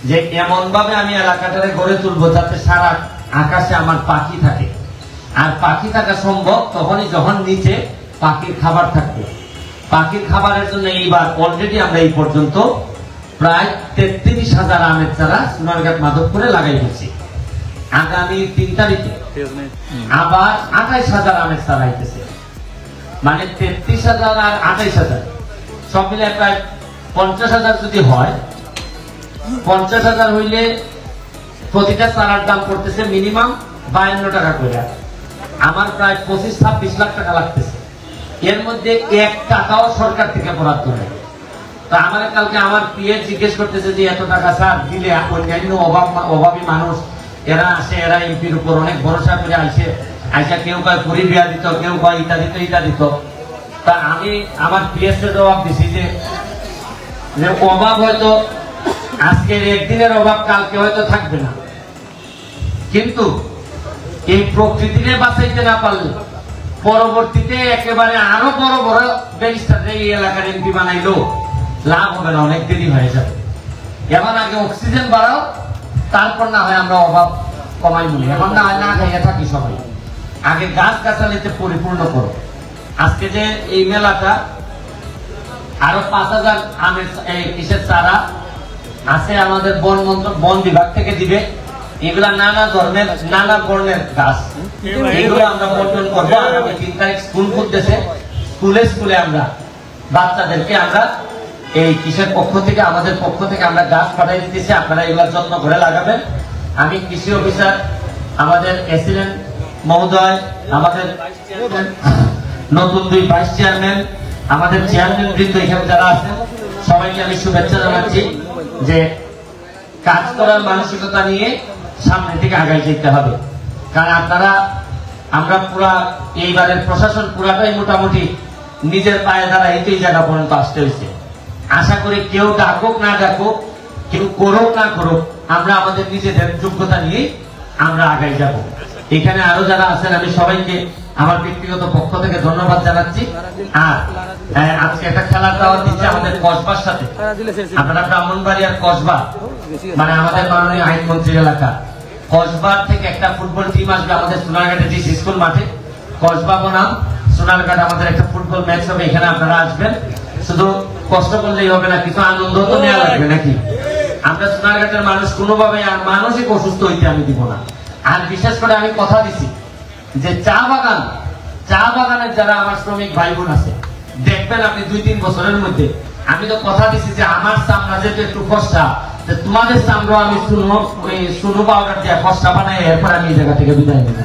যে এমন ভাবে আমি এলাকাটারে গড়ে তুলবো যাতে সারা আকাশে আমার পাখি থাকে। আর পাখি থাকা সম্ভব তখনই যখন নিচে পাখির খাবার থাকবে। পাখির খাবারের জন্য এইবার অলরেডি আমরা এই পর্যন্ত প্রায় 33,000 আমের চারা সোনারঘাট মাধবপুরে লাগাই দিচ্ছি। আগামী 3 তারিখে আবার 28,000 আমের চারা আইতেছে, মানে 33,000 আর 28,000 সব মিলে প্রায় 50,000 যদি হয়, 50,000 হইলে প্রতিটা চারার দাম পড়তেছে মিনিমাম 52 টাকা করে। আমার প্রায় 25-26 লাখ টাকা লাগতেছে। এর মধ্যে 1 টাকাও সরকার থেকে বরাদ্দ নেই। তো আমার কালকে আমার পিএ জিজ্ঞেস করতেছে যে এত টাকা স্যার দিলে অন্যান্য অভাবী মানুষ এরা আসে, এরা এমপির উপর অনেক ভরসা করে আইসা কেউ কয় পুরি বিয়া দিত, কেউ কয় ইটা দিত ইটা দিত। তা আমি আমার পিএস এর জবাব দিছি যে অভাব হয়তো আজকের একদিনের অভাব কালকে হয়তো থাকবে না, কিন্তু এই প্রকৃতিকে বাঁচাইতে না পারলে পরবর্তীতে একেবারে আরো বড় বড় ব্যারিস্টার এই এলাকার এমপি বানাইলো লাভ হবে না, অনেক দেরি হয়ে যাবে। এখন আগে অক্সিজেন বাড়াও, তারপর না হয় আমরা অভাব কমাই বলি। এখন না হয় না খাইয়া থাকি সবাই, আগে গাছ গাছালিতে পরিপূর্ণ করো। আজকে যে এই মেলাটা আরো 5,000 আমের কিসের চারা আছে আমাদের বন বিভাগ থেকে দিবে। এগুলা নানা ধরনের নানা বর্ণের গাছ, এগুলো আমরা বন্টন করবো। আগামী 3 তারিখ স্কুল খুলতেছে, স্কুলে স্কুলে আমরা বাচ্চাদেরকে আমরা এই কৃষির পক্ষ থেকে আমাদের পক্ষ থেকে আমরা গাছ পাঠাই দিতেছি, আপনারা এগুলোর যত্ন করে লাগাবেন। আমি কৃষি অফিসার, আমাদের এসিডেন্ট মহোদয়, আমাদের নতুন 2 ভাইস চেয়ারম্যান, আমাদের চেয়ারম্যান বৃন্দ এখানে যারা আছেন সবাইকে আমি শুভেচ্ছা জানাচ্ছি যে কাজ করার মানসিকতা নিয়ে সামনে থেকে আগায় যেতে হবে। কারণ আপনারা আমরা পুরা এইবারের প্রশাসন পুরাটাই মোটামুটি নিজের পায়ে দ্বারা এই জায়গা পর্যন্ত আসতে হয়েছে। আশা করি কেউ ডাকুক না ডাকুক, কেউ করুক না করুক, আমরা আমাদের নিজেদের যোগ্যতা নিয়ে আমরা আগাই যাব। এখানে আরো যারা আছেন আমি সবাইকে আমার ব্যক্তিগত পক্ষ থেকে ধন্যবাদ জানাচ্ছি। আর আজকে একটা খেলার দাওয়াত দিচ্ছে আমাদের কসবার সাথে। আপনারা ব্রাহ্মণবাড়িয়ার কসবা, মানে আমাদের মাননীয় আইনমন্ত্রীর এলাকা, কসবার থেকে একটা ফুটবল টিম আসবে আমাদের সোনারঘাটের জি স্কুল মাঠে। কসবা বনাম সোনারঘাট আমাদের একটা ফুটবল ম্যাচ হবে, এখানে আপনারা আসবেন। শুধু কষ্ট করলেই হবে না, কিছু আনন্দ তো নেওয়া লাগবে নাকি? আমরা সোনারঘাটের মানুষ কোনোভাবে আর মানসিক অসুস্থ হইতে আমি দিব না। আর বিশেষ করে আমি কথা দিছি যে চা বাগানের যারা আমার শ্রমিক ভাই বোন আছে, দেখবেন আপনি 2-3 বছরের মধ্যে, আমি তো কথা দিছি যে আমার চামড়া যেহেতু একটু ফর্সা, তোমাদের চামড়া আমি শুনো পাউডার দিয়ে ফর্সা বানাই, এরপর আমি এই জায়গা থেকে বিদায় নেব।